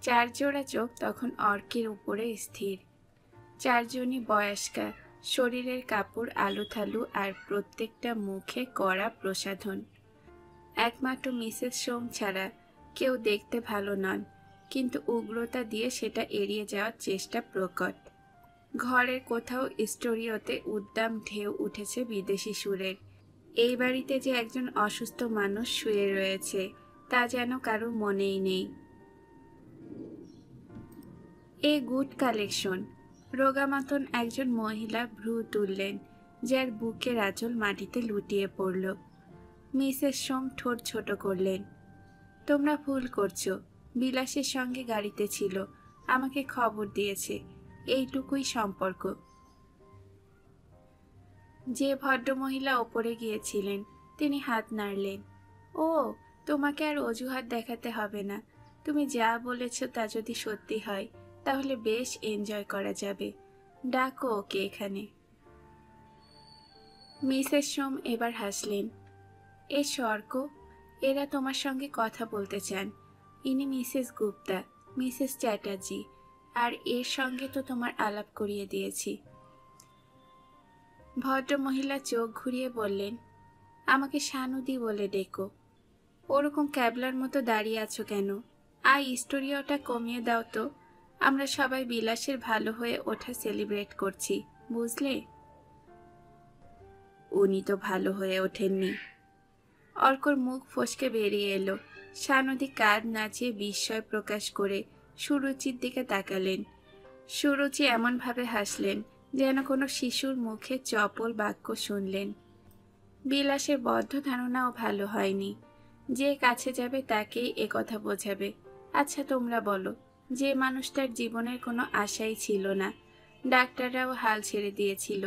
চার জোড়া চোখ তখন অর্কের উপরে স্থির। চারজনই বয়স্কা, শরীরের কাপড় আলুথালু আর প্রত্যেকটা মুখে কড়া প্রসাধন। একমাত্র মিসেস সোম ছাড়া কেউ দেখতে ভালো নন, কিন্তু উগ্রতা দিয়ে সেটা এড়িয়ে যাওয়ার চেষ্টা প্রকট। ঘরের কোথাও স্টুডিওতে উদ্দাম ঢেউ উঠেছে বিদেশি সুরের। এই বাড়িতে যে একজন অসুস্থ মানুষ শুয়ে রয়েছে তা যেন কারো মনেই নেই। A good collection. রোগামাতন একজন মহিলা ভ্রু তুললেন, যার বুকের আঁচল মাটিতে লুটিয়ে পড়ল। মিসেস সোম ঠোঁট ছোট করলেন। তোমরা ভুল করছো, বিলাসের সঙ্গে গাড়িতে ছিল, আমাকে খবর দিয়েছে, এইটুকুই সম্পর্ক। যে ভদ্রমহিলা ওপরে গিয়েছিলেন তিনি হাত নাড়লেন। ও, তোমাকে আর অজুহাত দেখাতে হবে না, তুমি যা বলেছ তা যদি সত্যি হয় তাহলে বেশ এনজয় করা যাবে। ডাকো ওকে এখানে। মিসেস সোম এবার হাসলেন। এ সর্ক, এরা তোমার সঙ্গে কথা বলতে চান। ইনি মিসেস গুপ্তা, মিসেস চ্যাটার্জি, আর এর সঙ্গে তো তোমার আলাপ করিয়ে দিয়েছি। ভদ্রমহিলা চোখ ঘুরিয়ে বললেন, আমাকে শানুদি বলে ডেকো। ওরকম ক্যাবলার মতো দাঁড়িয়ে আছো কেন? স্টোরিওটা কমিয়ে দাও তো। আমরা সবাই বিলাসের ভালো হয়ে ওঠা সেলিব্রেট করছি, বুঝলে? উনি তো ভালো হয়ে ওঠেননি। অর্কর মুখ ফসকে বেরিয়ে এলো। শানুদি কাঁধ নাচিয়ে বিস্ময় প্রকাশ করে সুরুচির দিকে তাকালেন। সুরুচি এমনভাবে হাসলেন যেন কোনো শিশুর মুখে চপল বাক্য শুনলেন। বিলাসের বদ্ধ ধারণাও ভালো হয়নি। যে কাছে যাবে তাকেই একথা বোঝাবে। আচ্ছা তোমরা বলো, যে মানুষটার জীবনের কোনো আশাই ছিল না, ডাক্তাররাও হাল ছেড়ে দিয়েছিল,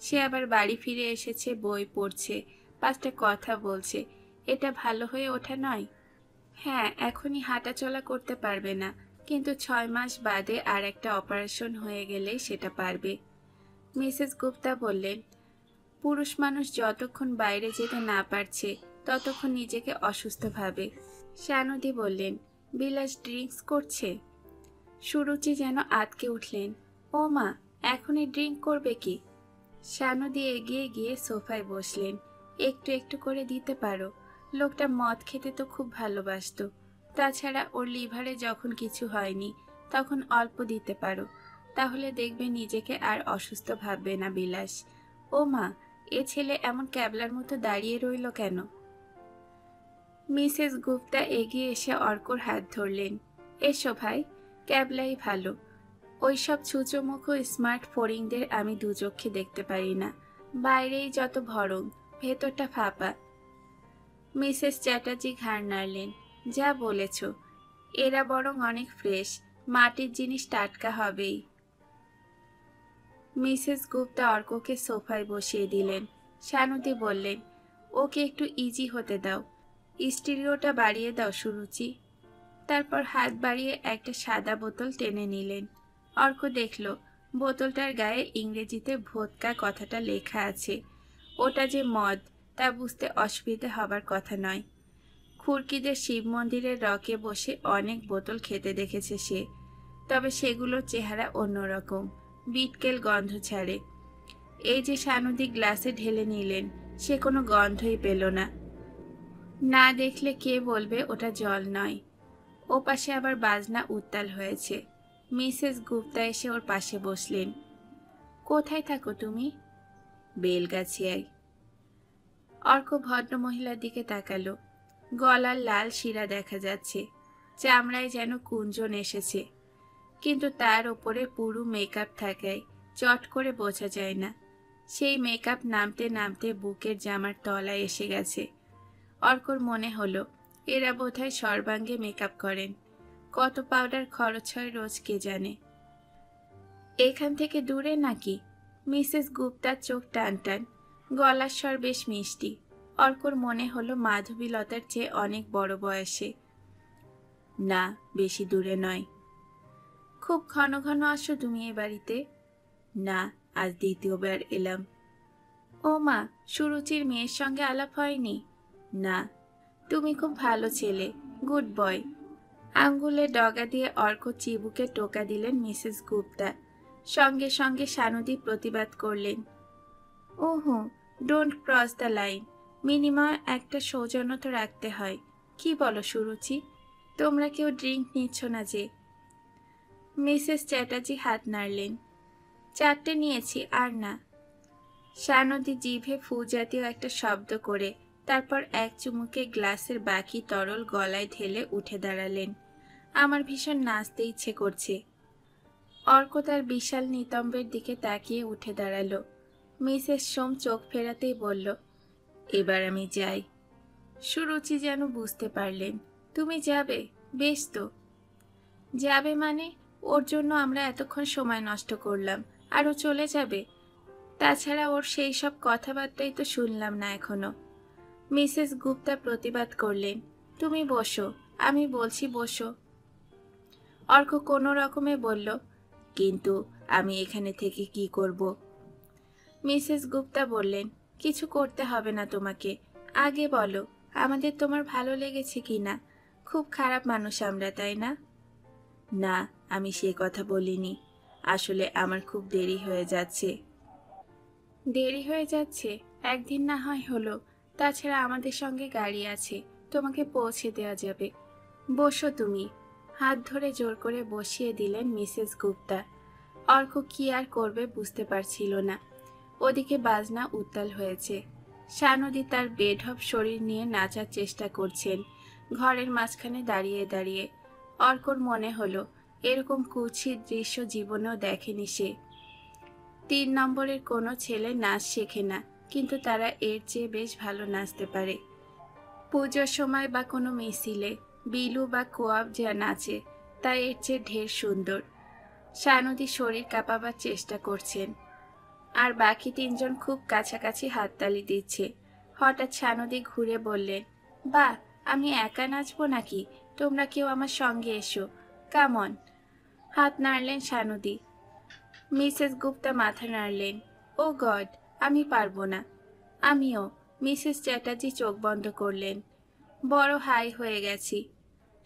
সে আবার বাড়ি ফিরে এসেছে, বই পড়ছে, 5টা কথা বলছে, এটা ভালো হয়ে ওঠা নয়? হ্যাঁ, এখনই হাঁটাচলা করতে পারবে না, কিন্তু 6 মাস বাদে আর একটা অপারেশন হয়ে গেলেই সেটা পারবে। মিসেস গুপ্তা বললেন, পুরুষ মানুষ যতক্ষণ বাইরে যেতে না পারছে ততক্ষণ নিজেকে অসুস্থ ভাবে। শানুদি বললেন, বিলাস ড্রিঙ্কস করছে? সুরুচি যেন আতকে উঠলেন। ও মা, এখনই ড্রিঙ্ক করবে কি? শানুদি এগিয়ে গিয়ে সোফায় বসলেন। একটু একটু করে দিতে পারো, লোকটা মদ খেতে তো খুব ভালোবাসতো। তাছাড়া ওর লিভারে যখন কিছু হয়নি তখন অল্প দিতে পারো, তাহলে দেখবে নিজেকে আর অসুস্থ ভাববে না বিলাস। ও মা, এ ছেলে এমন ক্যাবলার মতো দাঁড়িয়ে রইল কেন? মিসেস গুপ্তা এগিয়ে এসে অর্কর হাত ধরলেন। এসো ভাই, ক্যাবলাই ভালো। ওইসব ছুঁচোমুখ স্মার্ট ফড়িংদের আমি দুচক্ষে দেখতে পারি না। বাইরেই যত ভরং, ভেতরটা ফাঁপা। মিসেস চ্যাটার্জি ঘাড় নাড়লেন। যা বলেছ, এরা বরং অনেক ফ্রেশ, মাটির জিনিস টাটকা হবেই। মিসেস গুপ্তা অর্ককে সোফায় বসিয়ে দিলেন। শানুদি বললেন, ওকে একটু ইজি হতে দাও, স্টিরিওটা বাড়িয়ে দাও সুরুচি। তারপর হাত বাড়িয়ে একটা সাদা বোতল টেনে নিলেন। অর্ক দেখল বোতলটার গায়ে ইংরেজিতে ভোদকা কথাটা লেখা আছে। ওটা যে মদ তা বুঝতে অসুবিধা হবার কথা নয়। খুরকিদের শিব মন্দিরের রকে বসে অনেক বোতল খেতে দেখেছে সে, তবে সেগুলোর চেহারা অন্যরকম, বিটকেল গন্ধ ছাড়ে। এই যে শানুদি গ্লাসে ঢেলে নিলেন, সে কোনো গন্ধই পেল না। না দেখলে কে বলবে ওটা জল নয়। ও পাশে আবার বাজনা উত্তাল হয়েছে। মিসেস গুপ্তা এসে ওর পাশে বসলেন। কোথায় থাকো তুমি? বেলগাছিয়ায়। অর্ক ভদ্রমহিলার দিকে তাকালো। গলার লাল শিরা দেখা যাচ্ছে, চামড়ায় যেন কুঞ্চন এসেছে, কিন্তু তার ওপরে পুরো মেকআপ থাকায় চট করে বোঝা যায় না। সেই মেকআপ নামতে নামতে বুকের জামার তলায় এসে গেছে। অর্কর মনে হলো এরা বোধহয় সর্বাঙ্গে মেকআপ করেন। কত পাউডার খরচ হয় রোজ কে জানে। এখান থেকে দূরে নাকি? মিসেস গুপ্তার চোখ টান টান, গলার স্বর বেশ মিষ্টি। অর্কর মনে হলো মাধবীলতার চেয়ে অনেক বড় বয়সে। না, বেশি দূরে নয়। খুব ঘন ঘন আসো তুমি এ বাড়িতে? না, আজ দ্বিতীয়বার এলাম। ও মা, সুরুচির মেয়ের সঙ্গে আলাপ হয়নি? না। তুমি খুব ভালো ছেলে, গুড বয়। আঙ্গুলে ডগা দিয়ে অর্ক চিবুকে টোকা দিলেন মিসেস গুপ্তা। সঙ্গে সঙ্গে সানুদি প্রতিবাদ করলেন, ওহো, don't cross the line. Minimum একটা সৌজন্য তো রাখতে হয়। কি বলো সুরুচি, তোমরা কেউ ড্রিঙ্ক নিচ্ছ না যে? মিসেস চ্যাটার্জি হাত নাড়লেন, 4টে নিয়েছি, আর না। সানুদি জিভে ফু জাতীয় একটা শব্দ করে তারপর এক চুমুকে গ্লাসের বাকি তরল গলায় ঢেলে উঠে দাঁড়ালেন। আমার ভীষণ নাচতে ইচ্ছে করছে। অর্ক তার বিশাল নিতম্বের দিকে তাকিয়ে উঠে দাঁড়ালো। মিসেস সোম চোখ ফেরাতেই বলল, এবার আমি যাই। সুরুচি যেন বুঝতে পারলেন, তুমি যাবে? বেশ তো। যাবে মানে? ওর জন্য আমরা এতক্ষণ সময় নষ্ট করলাম, আর ও চলে যাবে? তাছাড়া ওর সেই সব কথাবার্তাই তো শুনলাম না এখনো। মিসেস গুপ্তা প্রতিবাদ করলেন, তুমি বসো, আমি বলছি বসো। অর্ক কোনো রকমে বলল, কিন্তু আমি এখানে থেকে কি করব? মিসেস গুপ্তা বললেন, কিছু করতে হবে না তোমাকে। আগে বলো, আমাদের তোমার ভালো লেগেছে কি না? খুব খারাপ মানুষ আমরা, তাই না? না, আমি সে কথা বলিনি। আসলে আমার খুব দেরি হয়ে যাচ্ছে। দেরি হয়ে যাচ্ছে? একদিন না হয় হলো। তাছাড়া আমাদের সঙ্গে গাড়ি আছে, তোমাকে পৌঁছে দেওয়া যাবে। বসো তুমি। হাত ধরে জোর করে বসিয়ে দিলেন মিসেস গুপ্তা। অর্ক কি আর করবে বুঝতে পারছিল না। ওদিকে বাজনা উত্তাল হয়েছে। সানুদি তার বেঢপ শরীর নিয়ে নাচার চেষ্টা করছেন ঘরের মাঝখানে দাঁড়িয়ে দাঁড়িয়ে। অর্কর মনে হলো এরকম কুৎসিত দৃশ্য জীবনেও দেখেনি সে। 3 নম্বরের কোনো ছেলে নাচ শেখে না, কিন্তু তারা এর চেয়ে বেশ ভালো নাচতে পারে। পুজোর সময় বা কোনো মিছিলে বিলু বা কোয়াব যা নাচে তা এর চেয়ে ঢের সুন্দর। সানুদি শরীর কাঁপাবার চেষ্টা করছেন, আর বাকি 3 জন খুব কাছাকাছি হাততালি দিচ্ছে। হঠাৎ সানুদি ঘুরে বললেন, বাহ, আমি একা নাচবো নাকি? তোমরা কেউ আমার সঙ্গে এসো, কামন। হাত নাড়লেন সানুদি। মিসেস গুপ্তা মাথা নাড়লেন, ও গড, আমি পারবো না। আমিও। মিসেস চ্যাটার্জি চোখ বন্ধ করলেন। বড় হাই হয়ে গেছি।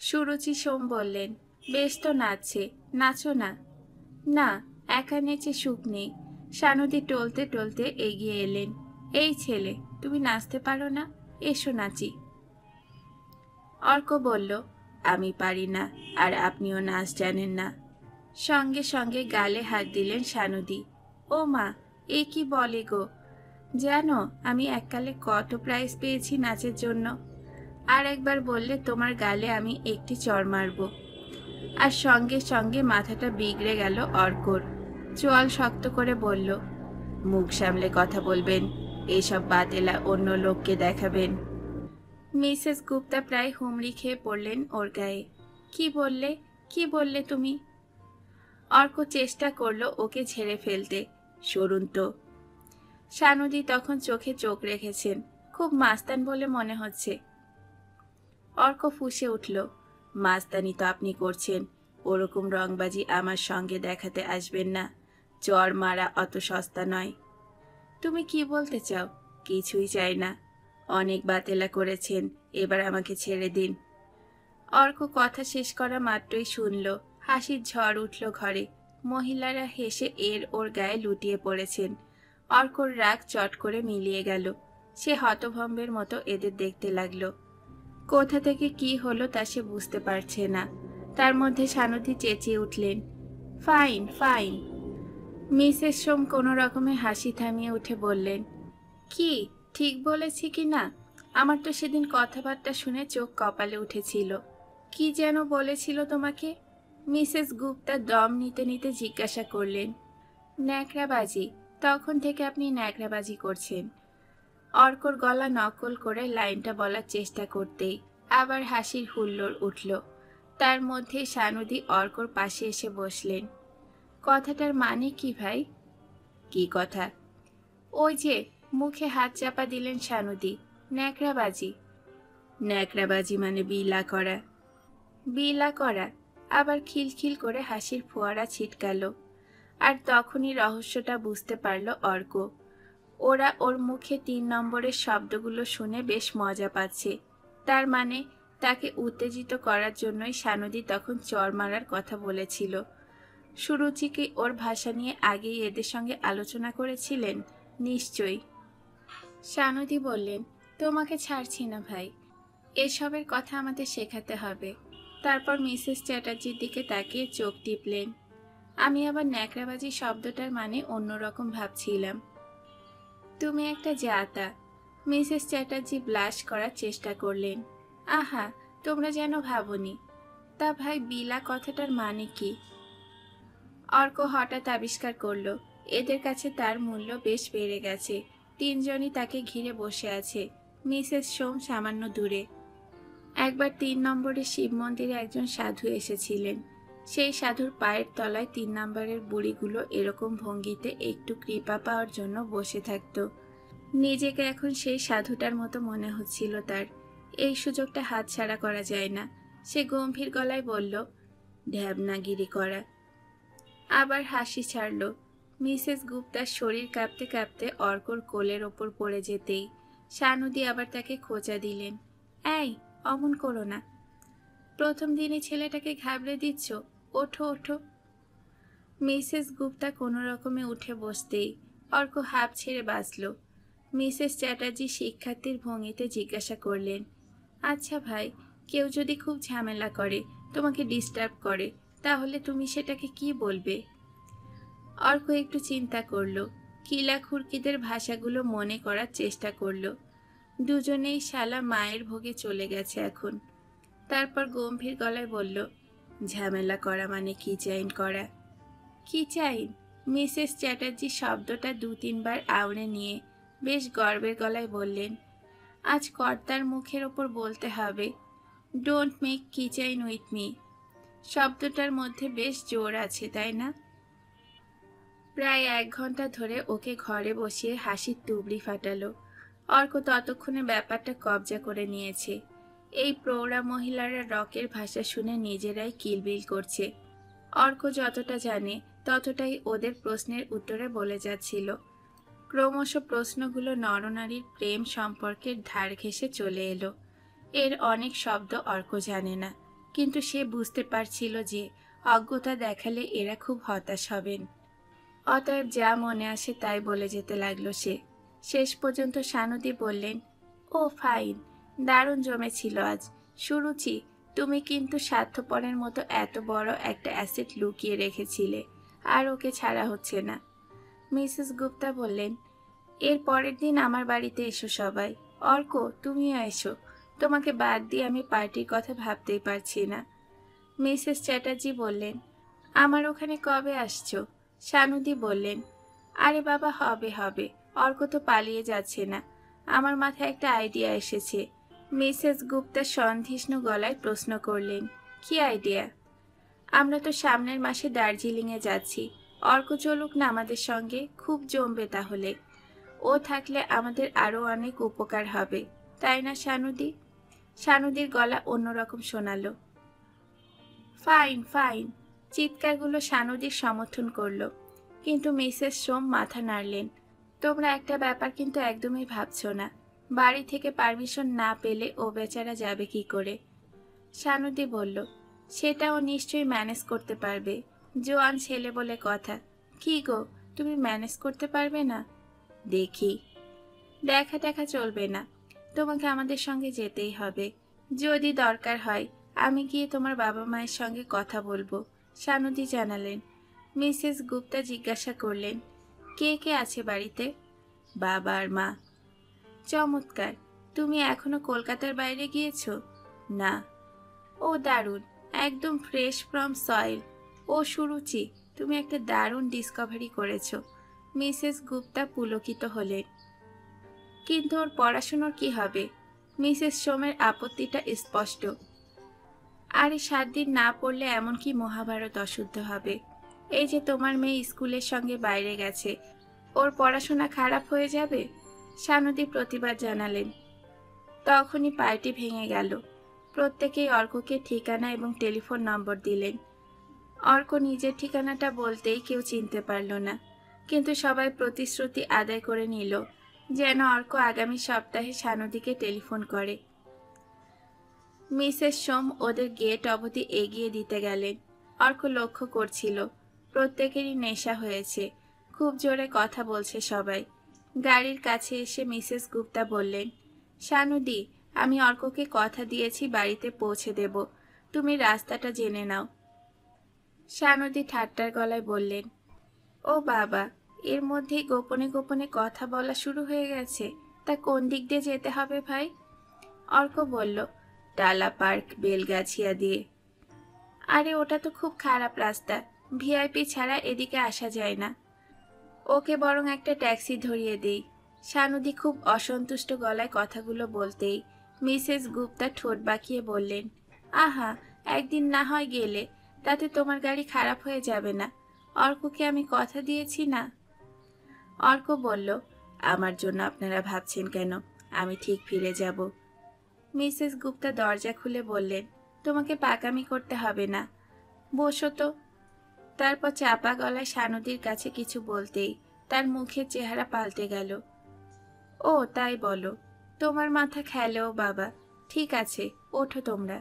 সুরুচি সোম বললেন, বেশ তো নাচছে, নাচো না। না, একা নেচে সুখ নেই। সানুদি টলতে টলতে এগিয়ে এলেন, এই ছেলে, তুমি নাচতে পারো না? এসো নাচি। অর্ক বলল, আমি পারি না, আর আপনিও নাচ জানেন না। সঙ্গে সঙ্গে গালে হাত দিলেন সানুদি। ও মা, এ কি বলে গো? জানো আমি এককালে কত প্রাইজ পেয়েছি নাচের জন্য? আর একবার বললে তোমার গালে আমি একটি চড় মারব। আর সঙ্গে সঙ্গে মাথাটা বিগড়ে গেল অর্কর। চোয়াল শক্ত করে বলল, মুখ সামলে কথা বলবেন, এইসব বাতেলা অন্য লোককে দেখাবেন। মিসেস গুপ্তা প্রায় হুমড়ি খেয়ে পড়লেন ওর গায়ে। কি বললে, কি বললে তুমি? অর্ক চেষ্টা করলো ওকে ঝেড়ে ফেলতে। সরুন তো। সানুদি তখন চোখে চোখ রেখেছেন, খুব মাস্তান বলে মনে হচ্ছে। অর্ক ফুঁসে উঠল, মাস্তানি তো আপনি করছেন, ওরকম রংবাজি আমার সঙ্গে দেখাতে আসবেন না। চড় মারা অত সস্তা নয়। তুমি কি বলতে চাও? কিছুই চাই না। অনেক বাতেলা করেছেন, এবার আমাকে ছেড়ে দিন। অর্ক কথা শেষ করা মাত্রই শুনল হাসির ঝড় উঠল ঘরে। মহিলারা হেসে এর ওর গায়ে লুটিয়ে পড়েছেন। অর্কর রাগ চট করে মিলিয়ে গেল। সে হতভম্বের মতো এদের দেখতে লাগলো। কোথা থেকে কি হলো তা সে বুঝতে পারছে না। তার মধ্যে সানুদি চেঁচিয়ে উঠলেন, ফাইন, ফাইন। মিসেস সোম কোনো রকমে হাসি থামিয়ে উঠে বললেন, কি ঠিক বলেছি কি না? আমার তো সেদিন কথাবার্তা শুনে চোখ কপালে উঠেছিল। কি যেন বলেছিল তোমাকে? মিসেস গুপ্তা দম নিতে নিতে জিজ্ঞাসা করলেন। ন্যাকড়াবাজি। তখন থেকে আপনি ন্যাকড়াবাজি করছেন। অর্কর গলা নকল করে লাইনটা বলার চেষ্টা করতেই আবার হাসির হুল্লোড় উঠল। তার মধ্যে সানুদি অর্কর পাশে এসে বসলেন। কথাটার মানে কি ভাই? কি কথা? ওই যে, মুখে হাত চাপা দিলেন সানুদি, ন্যাকড়াবাজি। ন্যাকড়াবাজি মানে বিলা করা। বিলা করা? আবার খিলখিল করে হাসির ফোয়ারা ছিটকালো। আর তখনই রহস্যটা বুঝতে পারল অর্ক। ওরা ওর মুখে 3 নম্বরের শব্দগুলো শুনে বেশ মজা পাচ্ছে। তার মানে তাকে উত্তেজিত করার জন্যই সানুদি তখন চর মারার কথা বলেছিল। সুরুচি কি ওর ভাষা নিয়ে আগেই এদের সঙ্গে আলোচনা করেছিলেন? নিশ্চয়ই। সানুদি বললেন, তোমাকে ছাড়ছি না ভাই, এসবের কথা আমাদের শেখাতে হবে। তারপর মিসেস চ্যাটার্জির দিকে তাকিয়ে চোখ টিপলেন। আমি আবার ন্যাকড়াবাজি শব্দটার মানে অন্যরকম ভাবছিলাম। তুমি একটা জাতা। মিসেস চ্যাটার্জি ব্লাশ করার চেষ্টা করলেন। আহা, তোমরা যেন ভাবনি। তা ভাই, বিলা কথাটার মানে কি? অর্ক হঠাৎ আবিষ্কার করলো এদের কাছে তার মূল্য বেশ বেড়ে গেছে। তিনজনই তাকে ঘিরে বসে আছে। মিসেস সোম সামান্য দূরে। একবার ৩ নম্বরের শিব মন্দিরে একজন সাধু এসেছিলেন। সেই সাধুর পায়ের তলায় ৩ নম্বরের বুড়িগুলো এরকম ভঙ্গিতে একটু কৃপা পাওয়ার জন্য বসে থাকত। নিজেকে এখন সেই সাধুটার মতো মনে হচ্ছিল তার। এই সুযোগটা হাতছাড়া করা যায় না। সে গম্ভীর গলায় বলল, ঢ্যাবনাগিরি করা। আবার হাসি ছাড়ল। মিসেস গুপ্তার শরীর কাঁপতে কাঁপতে অর্কর কোলের ওপর পড়ে যেতেই সানুদি আবার তাকে খোঁচা দিলেন। এই, অমন করো না। প্রথম দিনই ছেলেটাকে ঘাবড়ে দিচ্ছ। ওঠো ওঠো। মিসেস গুপ্তা কোনো রকমে উঠে বসতেই অর্ক হাঁপ ছেড়ে বাঁচল। মিসেস চ্যাটার্জি শিক্ষার্থীর ভঙ্গিতে জিজ্ঞাসা করলেন, আচ্ছা ভাই, কেউ যদি খুব ঝামেলা করে, তোমাকে ডিস্টার্ব করে, তাহলে তুমি সেটাকে কি বলবে? অর্ক একটু চিন্তা করল। কিলা খুরকিদের ভাষাগুলো মনে করার চেষ্টা করল। দুজনেই শালা মায়ের ভোগে চলে গেছে এখন। তারপর গম্ভীর গলায় বলল, ঝামেলা করা মানে কি চাইন করা? কি চাইন? মিসেস চ্যাটার্জি শব্দটা ২-৩ বার আওড়ে নিয়ে বেশ গর্বের গলায় বললেন, আজ কর্তার মুখের ওপর বলতে হবে, ডোন্ট মেক কিচাইন উইথ মি। শব্দটার মধ্যে বেশ জোর আছে, তাই না? প্রায় ১ ঘন্টা ধরে ওকে ঘরে বসিয়ে হাসির তুবড়ি ফাটালো। অর্ক ততক্ষণে ব্যাপারটা কবজা করে নিয়েছে। এই প্রৌঢ়া মহিলারা রকের ভাষা শুনে নিজেরাই কিলবিল করছে। অর্ক যতটা জানে ততটাই ওদের প্রশ্নের উত্তরে বলে যাচ্ছিল। ক্রমশ প্রশ্নগুলো নরনারীর প্রেম সম্পর্কের ধার ঘেঁষে চলে এলো। এর অনেক শব্দ অর্ক জানে না, কিন্তু সে বুঝতে পারছিল যে অজ্ঞতা দেখালে এরা খুব হতাশ হবেন। অতএব যা মনে আসে তাই বলে যেতে লাগলো সে। শেষ পর্যন্ত সানুদি বললেন, ও ফাইন, দারুণ জমেছিল আজ। সুরুচি, তুমি কিন্তু স্বার্থপরের মতো এত বড় একটা অ্যাসেট লুকিয়ে রেখেছিলে, আর ওকে ছাড়া হচ্ছে না। মিসেস গুপ্তা বললেন, এর পরের দিন আমার বাড়িতে এসো সবাই। অর্ক, তুমিও এসো। তোমাকে বাদ দিয়ে আমি পার্টির কথা ভাবতেই পারছি না। মিসেস চ্যাটার্জি বললেন, আমার ওখানে কবে আসছো? সানুদি বললেন, আরে বাবা, হবে হবে, অর্ক তো পালিয়ে যাচ্ছে না। আমার মাথায় একটা আইডিয়া এসেছে। মিসেস গুপ্তা সন্ধিষ্ণু গলায় প্রশ্ন করলেন, কি আইডিয়া? আমরা তো সামনের মাসে দার্জিলিংয়ে যাচ্ছি। অর্ক চলুক না আমাদের সঙ্গে, খুব জমবে তাহলে। ও থাকলে আমাদের আরো অনেক উপকার হবে, তাই না সানুদি? সানুদির গলা অন্যরকম শোনালো। Fine fine. চিৎকারগুলো সানুদির সমর্থন করলো, কিন্তু মিসেস সোম মাথা নাড়লেন। তোমরা একটা ব্যাপার কিন্তু একদমই ভাবছো না। বাড়ি থেকে পারমিশন না পেলে ও বেচারা যাবে কি করে? সানুদি বলল, সেটাও নিশ্চয়ই ম্যানেজ করতে পারবে। জোয়ান ছেলে বলে কথা। কি গো, তুমি ম্যানেজ করতে পারবে না? দেখি। দেখা দেখা চলবে না, তোমাকে আমাদের সঙ্গে যেতেই হবে। যদি দরকার হয় আমি গিয়ে তোমার বাবা মায়ের সঙ্গে কথা বলবো, সানুদি জানালেন। মিসেস গুপ্তা জিজ্ঞাসা করলেন, কে কে আছে বাড়িতে? বাবা আর মা। চমৎকার। তুমি এখনো কলকাতার বাইরে গিয়েছো? না। ও দারুণ, একদম ফ্রেশ ফ্রম সয়েল। ও সুরুচি, তুমি একটা দারুণ ডিসকভারি করেছো। মিসেস গুপ্তা পুলকিত হলেন। কিন্তু ওর পড়াশুনোর কি হবে? মিসেস সোমের আপত্তিটা স্পষ্ট। আরে ৭ দিন না পড়লে এমন কি মহাভারত অশুদ্ধ হবে? এই যে তোমার মেয়ে স্কুলের সঙ্গে বাইরে গেছে, ওর পড়াশোনা খারাপ হয়ে যাবে? সানুদি প্রতিবাদ জানালেন। তখনই পার্টি ভেঙে গেল। প্রত্যেকেই অর্ককে ঠিকানা এবং টেলিফোন নম্বর দিলেন। অর্ক নিজের ঠিকানাটা বলতেই কেউ চিনতে পারল না, কিন্তু সবাই প্রতিশ্রুতি আদায় করে নিল যেন অর্ক আগামী সপ্তাহে সানুদিকে টেলিফোন করে। মিসেস সোম ওদের গেট অবধি এগিয়ে দিতে গেলেন। অর্ক লক্ষ্য করছিল প্রত্যেকেরই নেশা হয়েছে, খুব জোরে কথা বলছে সবাই। গাড়ির কাছে এসে মিসেস গুপ্তা বললেন, শানুদি, আমি অর্ককে কথা দিয়েছি বাড়িতে পৌঁছে দেব, তুমি রাস্তাটা জেনে নাও। শানুদি ঠাট্টার গলায় বললেন, ও বাবা, এর মধ্যেই গোপনে গোপনে কথা বলা শুরু হয়ে গেছে। তা কোন দিক দিয়ে যেতে হবে ভাই? অর্ক বলল, টালা পার্ক বেলগাছিয়া দিয়ে। আরে ওটা তো খুব খারাপ রাস্তা, ভিআইপি ছাড়া এদিকে আসা যায় না। ওকে বরং একটা ট্যাক্সি ধরিয়ে দেই। শানুদি খুব অসন্তুষ্ট গলায় কথাগুলো বলতেই মিসেস গুপ্তা ঠোঁট বাঁকিয়ে বললেন, আহা, একদিন না হয় গেলে, তাতে তোমার গাড়ি খারাপ হয়ে যাবে না। অর্ককে আমি কথা দিয়েছি না। অর্ক বলল, আমার জন্য আপনারা ভাবছেন কেন, আমি ঠিক ফিরে যাব। মিসেস গুপ্তা দরজা খুলে বললেন, তোমাকে পাকামি করতে হবে না, বসো তো। তারপর চাপা গলায় শানুদির কাছে কিছু বলতেই তার মুখের চেহারা পাল্টে গেল। ও তাই বলো, তোমার মাথা খেলেও বাবা, ঠিক আছে, ওঠো তোমরা।